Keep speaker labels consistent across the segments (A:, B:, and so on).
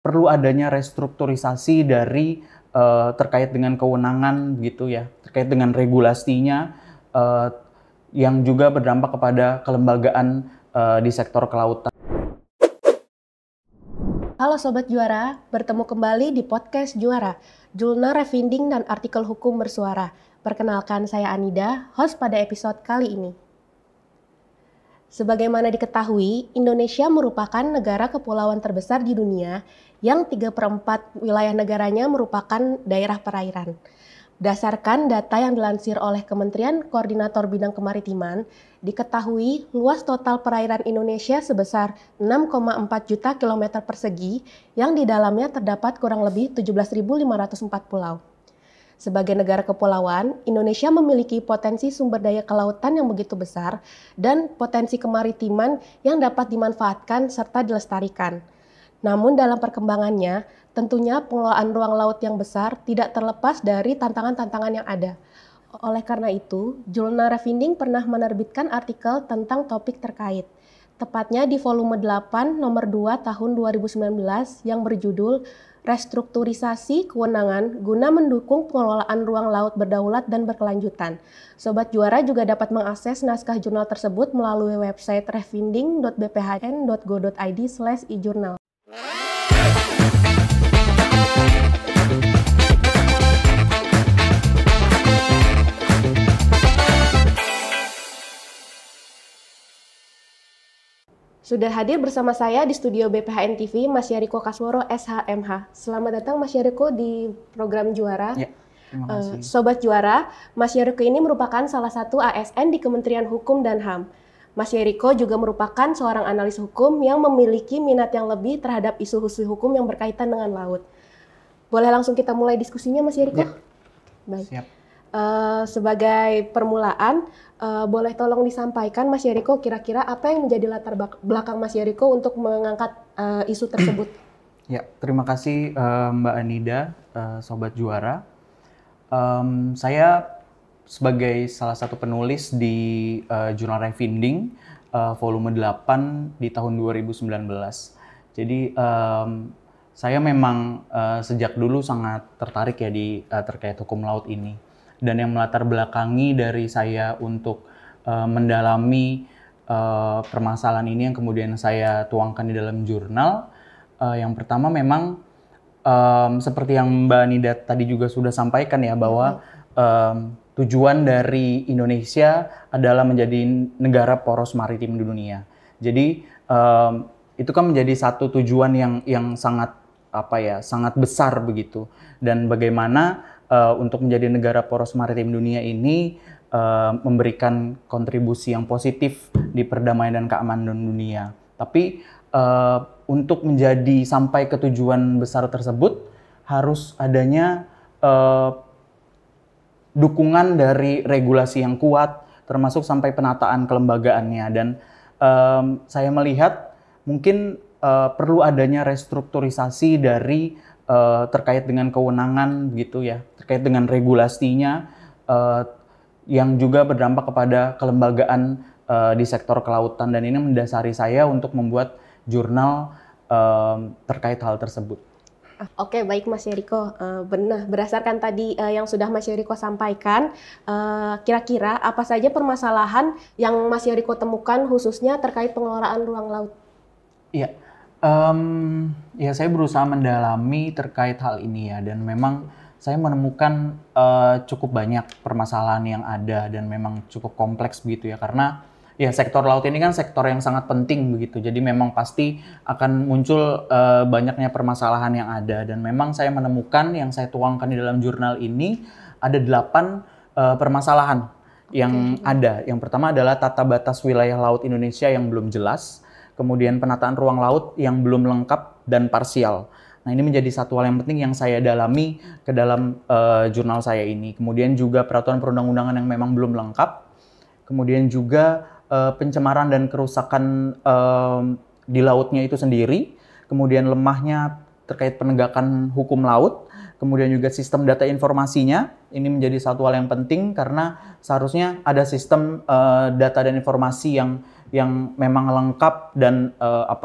A: perlu adanya restrukturisasi dari terkait dengan kewenangan gitu ya, terkait dengan regulasinya eh, yang juga berdampak kepada kelembagaan di sektor kelautan.
B: Halo Sobat Juara, bertemu kembali di podcast Juara, Jurnal Refin딩dan Artikel Hukum Bersuara. Perkenalkan, saya Anida, host pada episode kali ini. Sebagaimana diketahui, Indonesia merupakan negara kepulauan terbesar di dunia yang 3/4 wilayah negaranya merupakan daerah perairan. Berdasarkan data yang dilansir oleh Kementerian Koordinator Bidang Kemaritiman, diketahui luas total perairan Indonesia sebesar 6,4 juta kilometer persegi yang di dalamnya terdapat kurang lebih 17.504 pulau. Sebagai negara kepulauan, Indonesia memiliki potensi sumber daya kelautan yang begitu besar dan potensi kemaritiman yang dapat dimanfaatkan serta dilestarikan. Namun dalam perkembangannya, tentunya pengelolaan ruang laut yang besar tidak terlepas dari tantangan-tantangan yang ada. Oleh karena itu, Jurnal Refin딩 pernah menerbitkan artikel tentang topik terkait. Tepatnya di volume 8 nomor 2 tahun 2019 yang berjudul Restrukturisasi Kewenangan guna mendukung pengelolaan ruang laut berdaulat dan berkelanjutan. Sobat Juara juga dapat mengakses naskah jurnal tersebut melalui website refinding.bphn.go.id/ijurnal. Sudah hadir bersama saya di studio BPHN TV, Mas Yariko Kasworo, SHMH. Selamat datang Mas Yariko di program Juara.
A: Ya, terima kasih.
B: Sobat Juara, Mas Yariko ini merupakan salah satu ASN di Kementerian Hukum dan HAM. Mas Yariko juga merupakan seorang analis hukum yang memiliki minat yang lebih terhadap isu-isu hukum yang berkaitan dengan laut. Boleh langsung kita mulai diskusinya, Mas Yariko?
A: Ya.
B: Baik.
A: Siap.
B: Sebagai permulaan, boleh tolong disampaikan Mas Yariko kira-kira apa yang menjadi latar belakang Mas Yariko untuk mengangkat isu tersebut?
A: Ya, terima kasih Mbak Anida, Sobat Juara. Saya sebagai salah satu penulis di Jurnal Refin딩 volume 8 di tahun 2019. Jadi saya memang sejak dulu sangat tertarik ya di terkait hukum laut ini. Dan yang melatar belakangi dari saya untuk mendalami permasalahan ini yang kemudian saya tuangkan di dalam jurnal. Yang pertama memang seperti yang Mbak Nida tadi juga sudah sampaikan ya, bahwa tujuan dari Indonesia adalah menjadi negara poros maritim di dunia. Jadi itu kan menjadi satu tujuan yang sangat sangat besar begitu. Dan bagaimana untuk menjadi negara poros maritim dunia ini memberikan kontribusi yang positif di perdamaian dan keamanan dunia. Tapi untuk menjadi sampai ke tujuan besar tersebut harus adanya dukungan dari regulasi yang kuat, termasuk sampai penataan kelembagaannya. Dan saya melihat mungkin perlu adanya restrukturisasi dari terkait dengan kewenangan gitu ya, terkait dengan regulasinya yang juga berdampak kepada kelembagaan di sektor kelautan, dan ini mendasari saya untuk membuat jurnal terkait hal tersebut.
B: Oke, baik Mas Yariko. Benar, berdasarkan tadi yang sudah Mas Yariko sampaikan, kira-kira apa saja permasalahan yang Mas Yariko temukan khususnya terkait pengelolaan ruang laut?
A: Iya. Ya saya berusaha mendalami terkait hal ini ya, dan memang saya menemukan cukup banyak permasalahan yang ada dan memang cukup kompleks begitu ya, karena ya sektor laut ini kan sektor yang sangat penting begitu, jadi memang pasti akan muncul banyaknya permasalahan yang ada, dan memang saya menemukan yang saya tuangkan di dalam jurnal ini ada 8 permasalahan yang ada. Yang pertama adalah tata batas wilayah laut Indonesia yang belum jelas. Kemudian penataan ruang laut yang belum lengkap dan parsial. Nah, ini menjadi satu hal yang penting yang saya dalami ke dalam jurnal saya ini. Kemudian juga peraturan perundang-undangan yang memang belum lengkap. Kemudian juga pencemaran dan kerusakan di lautnya itu sendiri. Kemudian lemahnya terkait penegakan hukum laut. Kemudian juga sistem data informasinya. ini menjadi satu hal yang penting karena seharusnya ada sistem data dan informasi yang memang lengkap dan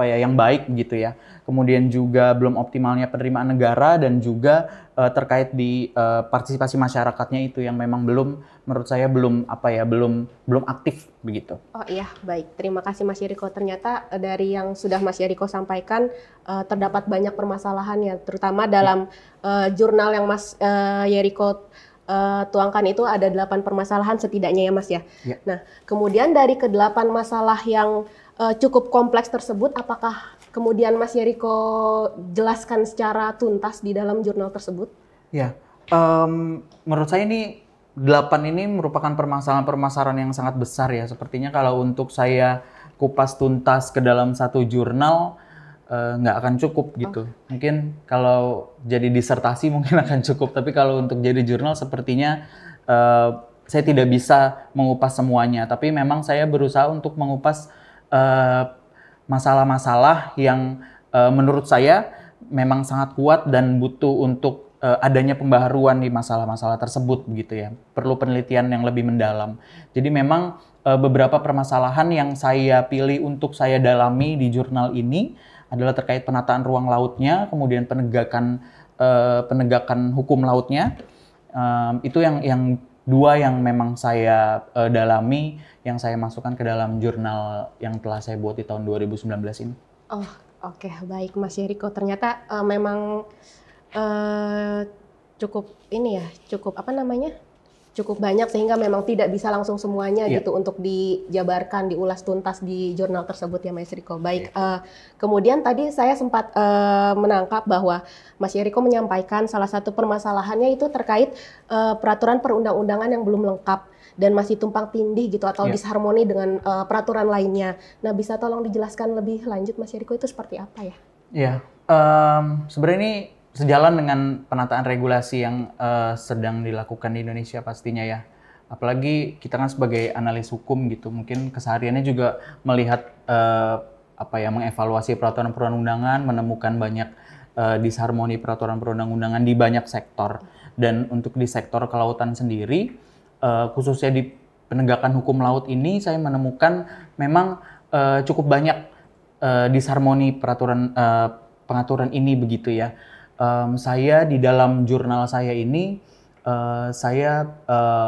A: yang baik gitu ya. Kemudian juga belum optimalnya penerimaan negara dan juga terkait di partisipasi masyarakatnya itu yang memang menurut saya belum aktif begitu.
B: Oh iya, baik. Terima kasih Mas Yeriko. Ternyata dari yang sudah Mas Yeriko sampaikan terdapat banyak permasalahan ya, terutama dalam jurnal yang Mas Yeriko tuangkan itu ada 8 permasalahan setidaknya ya Mas ya.
A: Ya.
B: Nah, kemudian dari ke-8 masalah yang cukup kompleks tersebut, apakah kemudian Mas Yeriko jelaskan secara tuntas di dalam jurnal tersebut?
A: Ya, menurut saya ini 8 ini merupakan permasalahan-permasalahan yang sangat besar ya. Sepertinya kalau untuk saya kupas tuntas ke dalam satu jurnal, nggak akan cukup gitu. Mungkin kalau jadi disertasi mungkin akan cukup, tapi kalau untuk jadi jurnal sepertinya saya tidak bisa mengupas semuanya. Tapi memang saya berusaha untuk mengupas masalah-masalah yang menurut saya memang sangat kuat dan butuh untuk adanya pembaharuan di masalah-masalah tersebut begitu ya. Perlu penelitian yang lebih mendalam. Jadi memang beberapa permasalahan yang saya pilih untuk saya dalami di jurnal ini adalah terkait penataan ruang lautnya, kemudian penegakan hukum lautnya. Itu yang 2 yang memang saya dalami, yang saya masukkan ke dalam jurnal yang telah saya buat di tahun 2019 ini.
B: Oh, oke, baik Mas Yeriko. Ternyata memang cukup cukup banyak sehingga memang tidak bisa langsung semuanya gitu untuk dijabarkan, diulas tuntas di jurnal tersebut ya Mas Yeriko. Baik, kemudian tadi saya sempat menangkap bahwa Mas Yeriko menyampaikan salah satu permasalahannya itu terkait peraturan perundang-undangan yang belum lengkap dan masih tumpang tindih gitu atau disharmoni dengan peraturan lainnya. Nah, bisa tolong dijelaskan lebih lanjut Mas Yeriko itu seperti apa ya?
A: Ya, sebenarnya ini sejalan dengan penataan regulasi yang sedang dilakukan di Indonesia pastinya ya. Apalagi kita kan sebagai analis hukum gitu, mungkin kesehariannya juga melihat mengevaluasi peraturan perundang-undangan, menemukan banyak disharmoni peraturan perundang-undangan di banyak sektor. Dan untuk di sektor kelautan sendiri, khususnya di penegakan hukum laut ini, saya menemukan memang cukup banyak disharmoni peraturan pengaturan ini begitu ya. Saya di dalam jurnal saya ini saya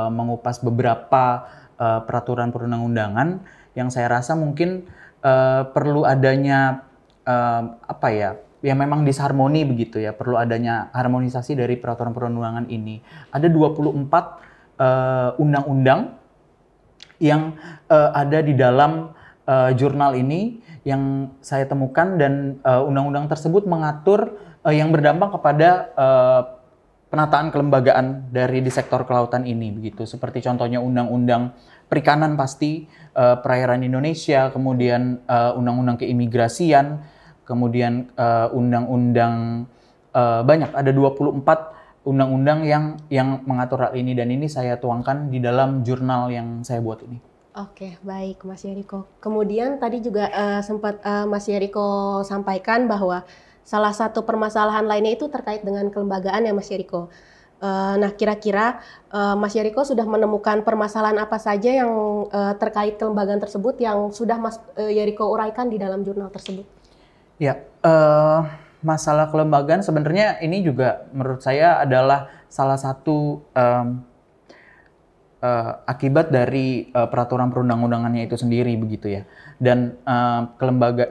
A: mengupas beberapa peraturan perundang-undangan yang saya rasa mungkin perlu adanya yang memang disharmoni begitu ya, perlu adanya harmonisasi dari peraturan perundang-undangan ini. Ada 24 undang-undang yang ada di dalam jurnal ini yang saya temukan dan undang-undang tersebut mengatur yang berdampak kepada penataan kelembagaan dari di sektor kelautan ini begitu. Seperti contohnya undang-undang perikanan pasti, perairan Indonesia, kemudian undang-undang keimigrasian, kemudian undang-undang banyak, ada 24 undang-undang yang mengatur hal ini dan ini saya tuangkan di dalam jurnal yang saya buat ini.
B: Oke, baik Mas Yeriko. Kemudian tadi juga sempat Mas Yeriko sampaikan bahwa salah satu permasalahan lainnya itu terkait dengan kelembagaan ya Mas Yeriko. Nah, kira-kira Mas Yeriko sudah menemukan permasalahan apa saja yang terkait kelembagaan tersebut yang sudah Mas Yeriko uraikan di dalam jurnal tersebut?
A: Ya, masalah kelembagaan sebenarnya ini juga menurut saya adalah salah satu akibat dari peraturan perundang-undangannya itu sendiri begitu ya. Dan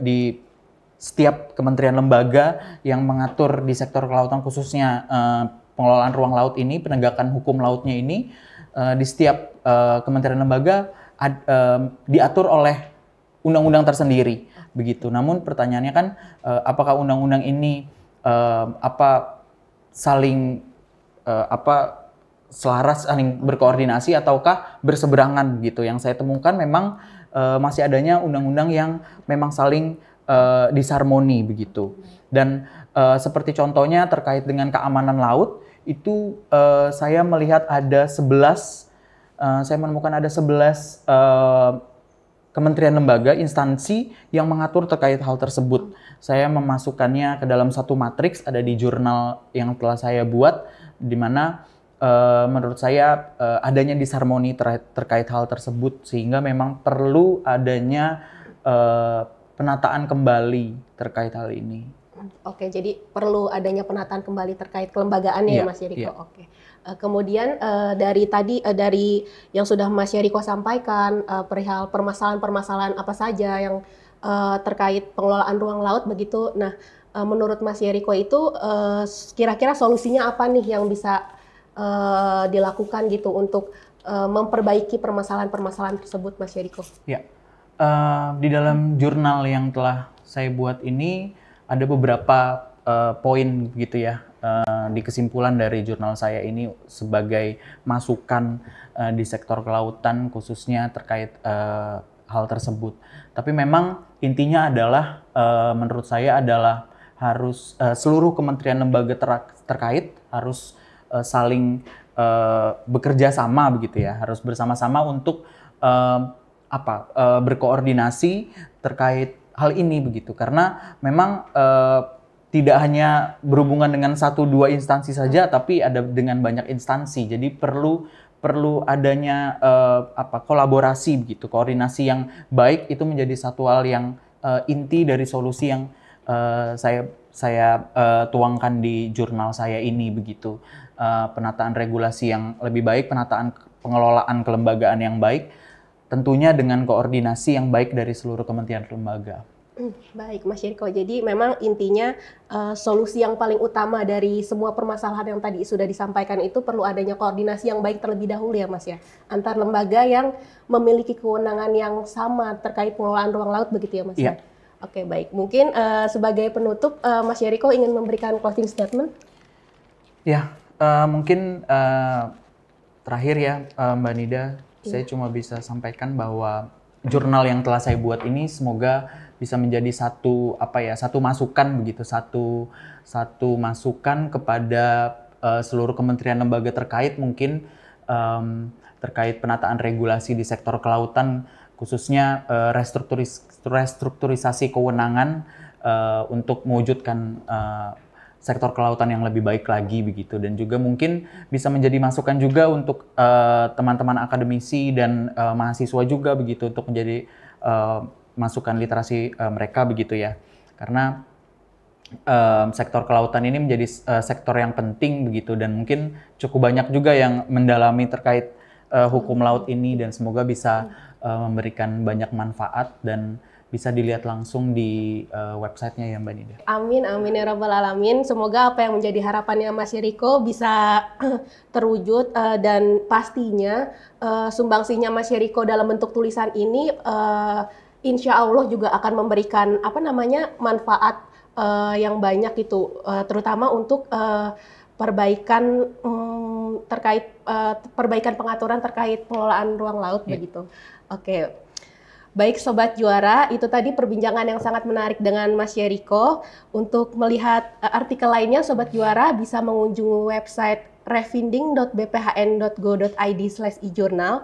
A: di setiap kementerian lembaga yang mengatur di sektor kelautan khususnya pengelolaan ruang laut ini, penegakan hukum lautnya ini, di setiap kementerian lembaga diatur oleh undang-undang tersendiri begitu. Namun pertanyaannya kan apakah undang-undang ini selaras, saling berkoordinasi ataukah berseberangan gitu. Yang saya temukan memang masih adanya undang-undang yang memang saling disharmoni begitu. Dan seperti contohnya terkait dengan keamanan laut, itu saya melihat ada 11, saya menemukan ada 11 kementerian lembaga, instansi yang mengatur terkait hal tersebut. Saya memasukkannya ke dalam satu matriks, ada di jurnal yang telah saya buat, di mana menurut saya adanya disharmoni terkait hal tersebut, sehingga memang perlu adanya penataan kembali terkait hal ini.
B: Oke, jadi perlu adanya penataan kembali terkait kelembagaannya ya Mas Yeriko. Oke. Kemudian dari yang sudah Mas Yeriko sampaikan perihal permasalahan-permasalahan apa saja yang terkait pengelolaan ruang laut begitu. Nah, menurut Mas Yeriko itu kira-kira solusinya apa nih yang bisa dilakukan gitu untuk memperbaiki permasalahan-permasalahan tersebut, Mas Yeriko?
A: Ya, di dalam jurnal yang telah saya buat ini ada beberapa poin gitu ya, di kesimpulan dari jurnal saya ini sebagai masukan di sektor kelautan khususnya terkait hal tersebut. Tapi memang intinya adalah menurut saya adalah harus seluruh kementerian lembaga terkait harus saling bekerja sama begitu ya, harus bersama-sama untuk berkoordinasi terkait hal ini begitu, karena memang tidak hanya berhubungan dengan 1-2 instansi saja, tapi ada dengan banyak instansi. Jadi perlu adanya kolaborasi begitu, koordinasi yang baik itu menjadi satu hal yang inti dari solusi yang saya tuangkan di jurnal saya ini begitu. Penataan regulasi yang lebih baik, penataan pengelolaan kelembagaan yang baik, tentunya dengan koordinasi yang baik dari seluruh kementerian lembaga.
B: Baik, Mas Yeriko. Jadi memang intinya solusi yang paling utama dari semua permasalahan yang tadi sudah disampaikan itu perlu adanya koordinasi yang baik terlebih dahulu ya Mas ya, antar lembaga yang memiliki kewenangan yang sama terkait pengelolaan ruang laut begitu ya Mas ya? Oke, baik. Mungkin sebagai penutup Mas Yeriko ingin memberikan closing statement?
A: Ya, mungkin terakhir ya Mbak Nida, saya cuma bisa sampaikan bahwa jurnal yang telah saya buat ini semoga bisa menjadi satu masukan begitu, satu masukan kepada seluruh kementerian lembaga terkait, mungkin terkait penataan regulasi di sektor kelautan, khususnya restrukturisasi kewenangan untuk mewujudkan sektor kelautan yang lebih baik lagi begitu, dan juga mungkin bisa menjadi masukan juga untuk teman-teman akademisi dan mahasiswa juga begitu, untuk menjadi masukan literasi mereka begitu ya, karena sektor kelautan ini menjadi sektor yang penting begitu, dan mungkin cukup banyak juga yang mendalami terkait hukum laut ini, dan semoga bisa memberikan banyak manfaat dan bisa dilihat langsung di websitenya ya Mbak Nida.
B: Amin, amin ya rabbal alamin. Semoga apa yang menjadi harapannya Mas Yeriko bisa terwujud, dan pastinya sumbangsinya Mas Yeriko dalam bentuk tulisan ini insya Allah juga akan memberikan manfaat yang banyak itu, terutama untuk perbaikan pengaturan terkait pengelolaan ruang laut begitu. Oke. Baik Sobat Juara, itu tadi perbincangan yang sangat menarik dengan Mas Yeriko. Untuk melihat artikel lainnya, Sobat Juara bisa mengunjungi website refinding.bphn.go.id/ijurnal.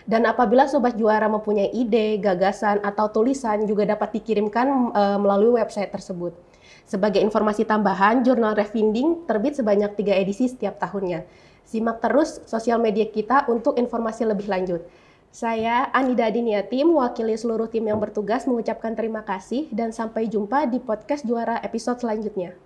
B: Dan apabila Sobat Juara mempunyai ide, gagasan, atau tulisan juga dapat dikirimkan melalui website tersebut. Sebagai informasi tambahan, jurnal Refinding terbit sebanyak 3 edisi setiap tahunnya. Simak terus sosial media kita untuk informasi lebih lanjut. Saya Anida Diniati, mewakili seluruh tim yang bertugas mengucapkan terima kasih dan sampai jumpa di podcast Juara episode selanjutnya.